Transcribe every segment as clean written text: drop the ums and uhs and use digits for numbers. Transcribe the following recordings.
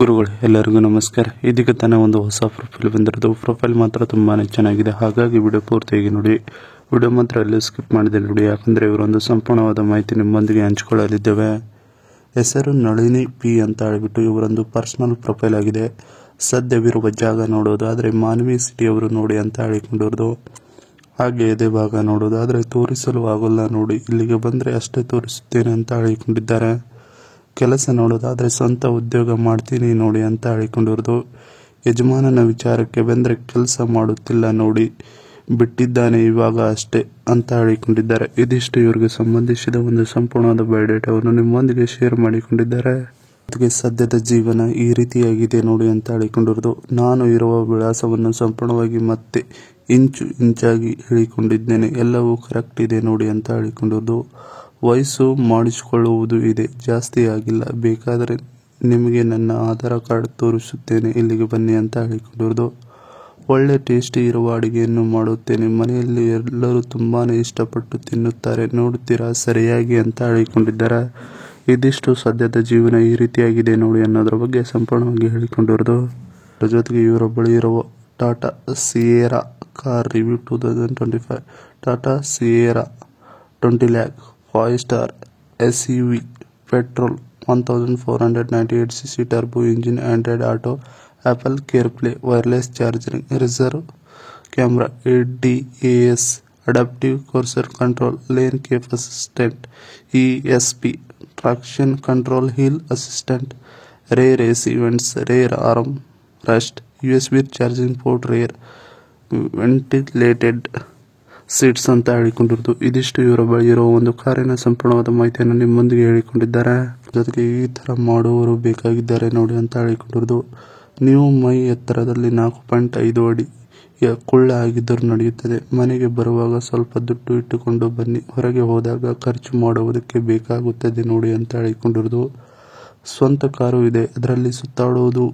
ಗುರುಗಳೇ ಎಲ್ಲರಿಗೂ ನಮಸ್ಕಾರ. ಇದೀಗ ತಾನೇ ಒಂದು ಹೊಸ ಪ್ರೊಫೈಲ್ ಬಂದಿರೋದು. ಪ್ರೊಫೈಲ್ ಮಾತ್ರ ತುಂಬಾ ಚೆನ್ನಾಗಿದೆ, ಹಾಗಾಗಿ ವಿಡಿಯೋ ಪೂರ್ತಿಯಾಗಿ ನೋಡಿ. ವಿಡಿಯೋ ಮಾತ್ರ ಎಲ್ಲೂ ಸ್ಕಿಪ್ ಮಾಡಿದೆ ನೋಡಿ, ಯಾಕಂದರೆ ಇವರೊಂದು ಸಂಪೂರ್ಣವಾದ ಮಾಹಿತಿ ನಿಮ್ಮೊಂದಿಗೆ ಹಂಚಿಕೊಳ್ಳಲಿದ್ದೇವೆ. ಹೆಸರು ನಳಿನಿ ಪಿ ಅಂತ ಹೇಳಿಬಿಟ್ಟು ಇವರೊಂದು ಪರ್ಸನಲ್ ಪ್ರೊಫೈಲ್ ಆಗಿದೆ. ಸದ್ಯವಿರುವ ಜಾಗ ನೋಡೋದು ಆದರೆ ಮಾನವಿ ಸಿಟಿಯವರು ನೋಡಿ ಅಂತ ಹೇಳಿಕೊಂಡಿರೋದು. ಹಾಗೆ ಇದೇ ಭಾಗ ನೋಡೋದು ಆದರೆ ತೋರಿಸಲು ಆಗೋಲ್ಲ ನೋಡಿ, ಇಲ್ಲಿಗೆ ಬಂದರೆ ಅಷ್ಟೇ ತೋರಿಸುತ್ತೇನೆ ಅಂತ ಹೇಳಿಕೊಂಡಿದ್ದಾರೆ. ಕೆಲಸ ನೋಡೋದಾದರೆ ಸ್ವಂತ ಉದ್ಯೋಗ ಮಾಡ್ತೀನಿ ನೋಡಿ ಅಂತ ಹೇಳಿಕೊಂಡಿರೋದು. ಯಜಮಾನನ ವಿಚಾರಕ್ಕೆ ಬಂದರೆ ಕೆಲಸ ಮಾಡುತ್ತಿಲ್ಲ ನೋಡಿ, ಬಿಟ್ಟಿದ್ದಾನೆ ಇವಾಗ ಅಷ್ಟೇ ಅಂತ ಹೇಳಿಕೊಂಡಿದ್ದಾರೆ. ಇದಿಷ್ಟು ಇವರಿಗೆ ಸಂಬಂಧಿಸಿದ ಒಂದು ಸಂಪೂರ್ಣವಾದ ಬಯೋಡೇಟಾವನ್ನು ನಿಮ್ಮೊಂದಿಗೆ ಶೇರ್ ಮಾಡಿಕೊಂಡಿದ್ದಾರೆ. ಅದಕ್ಕೆ ಸದ್ಯದ ಜೀವನ ಈ ರೀತಿಯಾಗಿದೆ ನೋಡಿ ಅಂತ ಹೇಳಿಕೊಂಡಿರೋದು. ನಾನು ಇರುವ ವಿಳಾಸವನ್ನು ಸಂಪೂರ್ಣವಾಗಿ ಮತ್ತೆ ಇಂಚು ಇಂಚಾಗಿ ಹೇಳಿಕೊಂಡಿದ್ದೇನೆ, ಎಲ್ಲವೂ ಕರೆಕ್ಟ್ ಇದೆ ನೋಡಿ ಅಂತ ಹೇಳಿಕೊಂಡಿರೋದು. ವಯಸ್ಸು ಮಾಡಿಸಿಕೊಳ್ಳುವುದು ಇದೆ, ಜಾಸ್ತಿ ಆಗಿಲ್ಲ, ಬೇಕಾದರೆ ನಿಮಗೆ ನನ್ನ ಆಧಾರ್ ಕಾರ್ಡ್ ತೋರಿಸುತ್ತೇನೆ, ಇಲ್ಲಿಗೆ ಬನ್ನಿ ಅಂತ ಹೇಳಿಕೊಂಡಿರೋದು. ಒಳ್ಳೆ ಟೇಸ್ಟಿ ಇರುವ ಅಡುಗೆಯನ್ನು ಮಾಡುತ್ತೇನೆ, ಮನೆಯಲ್ಲಿ ಎಲ್ಲರೂ ತುಂಬಾ ಇಷ್ಟಪಟ್ಟು ತಿನ್ನುತ್ತಾರೆ, ನೋಡುತ್ತೀರಾ ಸರಿಯಾಗಿ ಅಂತ ಹೇಳಿಕೊಂಡಿದ್ದಾರೆ. ಇದಿಷ್ಟು ಸದ್ಯದ ಜೀವನ ಈ ರೀತಿಯಾಗಿದೆ ನೋಡಿ ಅನ್ನೋದ್ರ ಬಗ್ಗೆ ಸಂಪೂರ್ಣವಾಗಿ ಹೇಳಿಕೊಂಡಿರೋದು. ಅದರ ಜೊತೆಗೆ ಇವರ ಬಳಿ ಇರುವ Tata Sierra car review 2025. Tata Sierra 20 lakh 5 star SUV petrol 1498cc turbo engine, Android Auto, Apple CarPlay, wireless charging, reserve camera, ADAS, adaptive cruise control, lane keep assistant, ESP, traction control, hill assistant, rear AC vents, rear arm rest, USB charging port, rear ventilated seats ಅಂತ ಹೇಳಿಕೊಂಡಿರೋದು. ಇದಿಷ್ಟು ಇವರ ಬಳಿ ಇರುವ ಒಂದು ಕಾರಿನ ಸಂಪೂರ್ಣವಾದ ಮಾಹಿತಿಯನ್ನು ನಿಮ್ಮೊಂದಿಗೆ ಹೇಳಿಕೊಂಡಿದ್ದಾರೆ. ಜೊತೆಗೆ ಈ ಥರ ಮಾಡುವವರು ಬೇಕಾಗಿದ್ದಾರೆ ನೋಡಿ ಅಂತ ಹೇಳಿಕೊಂಡಿರೋದು. ನೀವು ಮೈ ಎತ್ತರದಲ್ಲಿ 4.5 ಅಡಿ ಕುಳ್ಳ ಆಗಿದ್ದರೂ ನಡೆಯುತ್ತದೆ. ಮನೆಗೆ ಬರುವಾಗ ಸ್ವಲ್ಪ ದುಡ್ಡು ಇಟ್ಟುಕೊಂಡು ಬನ್ನಿ, ಹೊರಗೆ ಹೋದಾಗ ಖರ್ಚು ಮಾಡುವುದಕ್ಕೆ ಬೇಕಾಗುತ್ತದೆ ನೋಡಿ ಅಂತ ಹೇಳಿಕೊಂಡಿರೋದು. ಸ್ವಂತ ಕಾರು ಇದೆ, ಅದರಲ್ಲಿ ಸುತ್ತಾಡೋದು,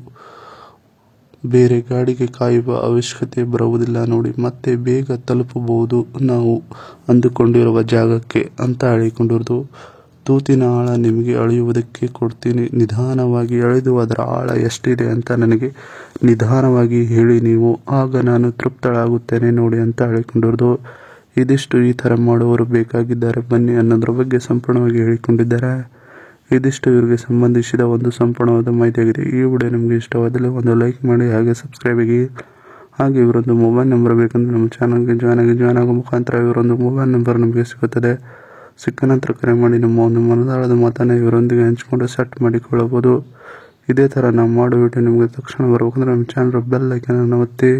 ಬೇರೆ ಗಾಡಿಗೆ ಕಾಯುವ ಅವಶ್ಯಕತೆ ಬರುವುದಿಲ್ಲ ನೋಡಿ, ಮತ್ತೆ ಬೇಗ ತಲುಪಬಹುದು ನಾವು ಅಂದುಕೊಂಡಿರುವ ಜಾಗಕ್ಕೆ ಅಂತ ಹೇಳಿಕೊಂಡಿರೋದು. ತೂತಿನ ಆಳ ನಿಮಗೆ ಅಳೆಯುವುದಕ್ಕೆ ಕೊಡ್ತೀನಿ, ನಿಧಾನವಾಗಿ ಅಳೆದು ಅದರ ಆಳ ಎಷ್ಟಿದೆ ಅಂತ ನನಗೆ ನಿಧಾನವಾಗಿ ಹೇಳಿ ನೀವು, ಆಗ ನಾನು ತೃಪ್ತಳಾಗುತ್ತೇನೆ ನೋಡಿ ಅಂತ ಹೇಳಿಕೊಂಡಿರೋದು. ಇದಿಷ್ಟು ಈ ಥರ ಮಾಡುವವರು ಬೇಕಾಗಿದ್ದಾರೆ ಬನ್ನಿ ಅನ್ನೋದ್ರ ಬಗ್ಗೆ ಸಂಪೂರ್ಣವಾಗಿ ಹೇಳಿಕೊಂಡಿದ್ದಾರೆ. ಇದಿಷ್ಟು ಇವರಿಗೆ ಸಂಬಂಧಿಸಿದ ಒಂದು ಸಂಪೂರ್ಣವಾದ ಮಾಹಿತಿಯಾಗಿದೆ. ಈ ವಿಡಿಯೋ ನಿಮಗೆ ಇಷ್ಟವಾದಲ್ಲಿ ಒಂದು ಲೈಕ್ ಮಾಡಿ, ಹಾಗೆ ಸಬ್ಸ್ಕ್ರೈಬ್ ಆಗಿ. ಹಾಗೆ ಇವರೊಂದು ಮೊಬೈಲ್ ನಂಬರ್ ಬೇಕಂದ್ರೆ ನಮ್ಮ ಚಾನಲ್ಗೆ ಜಾಯ್ನ್ ಆಗೋ ಮುಖಾಂತರ ಇವರೊಂದು ಮೊಬೈಲ್ ನಂಬರ್ ನಮಗೆ ಸಿಗುತ್ತದೆ. ಸಿಕ್ಕ ನಂತರ ಕರೆ ಮಾಡಿ ನಮ್ಮ ಒಂದು ಮನದಾಳದ ಮಾತನ್ನು ಇವರೊಂದಿಗೆ ಹಂಚಿಕೊಂಡು ಸೆಟ್ ಮಾಡಿಕೊಳ್ಳಬಹುದು. ಇದೇ ಥರ ನಾವು ಮಾಡೋ ವಿಡಿಯೋ ನಿಮಗೆ ತಕ್ಷಣ ಬರಬೇಕಂದ್ರೆ ನಮ್ಮ ಚಾನಲ್ ಬೆಲ್ ಐಕನ್ ಅನ್ನು ಒತ್ತಿ.